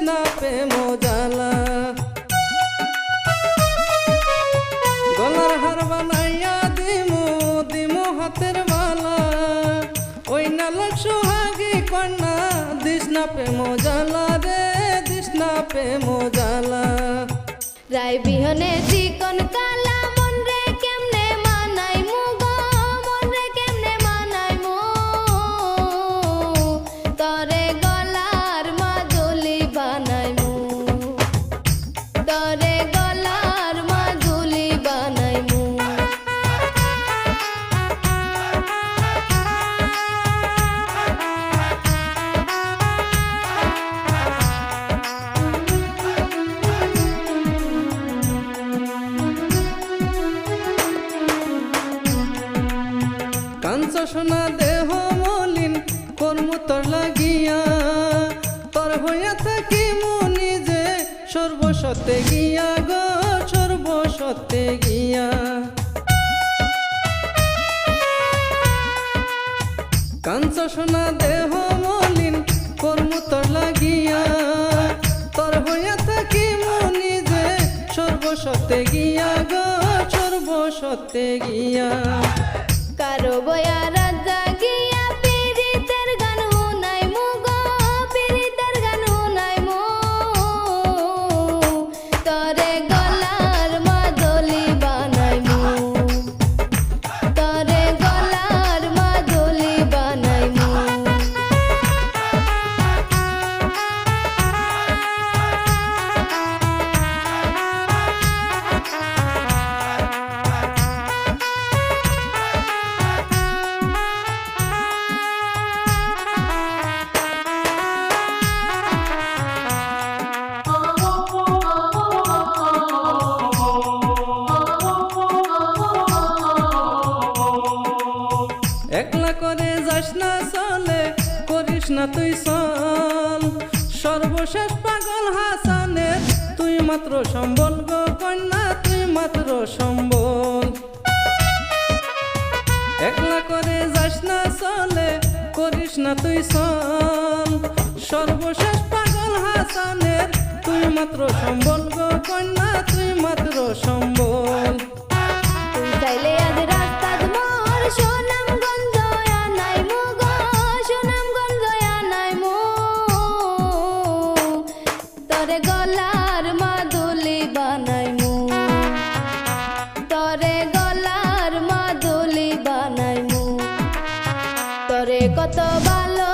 না প্রেম জ্বালা গলার হার বানাইয়া দিমু দিমু হাতের বালা ওই না লাগ সোহাগী কন্যা দিস না প্রেম জ্বালা রে দিস না প্রেম জ্বালা রায় বিহনে চিকন কালা মন রে কেমনে মানাই মু গো মন রে কেমনে মানাই মু তরে গলার মাদুলি বানাই মু তরে গলার মাদুলি বানাই মু কাঞ্চা সোনা দেহ মলিন কর্ম তোর লাগিয়া তোর হইয়া থাকি মনি যে সর্বসতে গিয়া গো সর্বসতে গিয়া কাঞ্চা সোনা দেহ মলিন কর্ম তোর লাগিয়া তোর হইয়া থাকি মনি যে সর্বসতে গিয়া গো সর্বসতে গিয়া কারো বয়া রাজা গিয়া পীড়িতের গান শুনাই মু গো পীড়িতের গান শুনাই মু তরে গলার মাদুলি বানাই মু তরে গলার মাদুলি বানাই মু একলা করে যাস না চলে করিস না তুই চল সর্বশেষ পাগল হাসানের তুই মাত্র সম্বল গো কন্যা তুই মাত্র সম্বল একলা করে যাস না চলে করিস না তুই চল সর্বশেষ পাগল হাসানের তুই মাত্র সম্বল গো কন্যা তুই মাত্র সম্বল তুই চাইলে আজ রাস্তা মোর সুনামগঞ্জ আনাই মু গো সুনামগঞ্জ আনাই মু তরে গলার মাদুলি বানাই মু তরে গলার মাদুলি বানাই মু তরে কত ভালো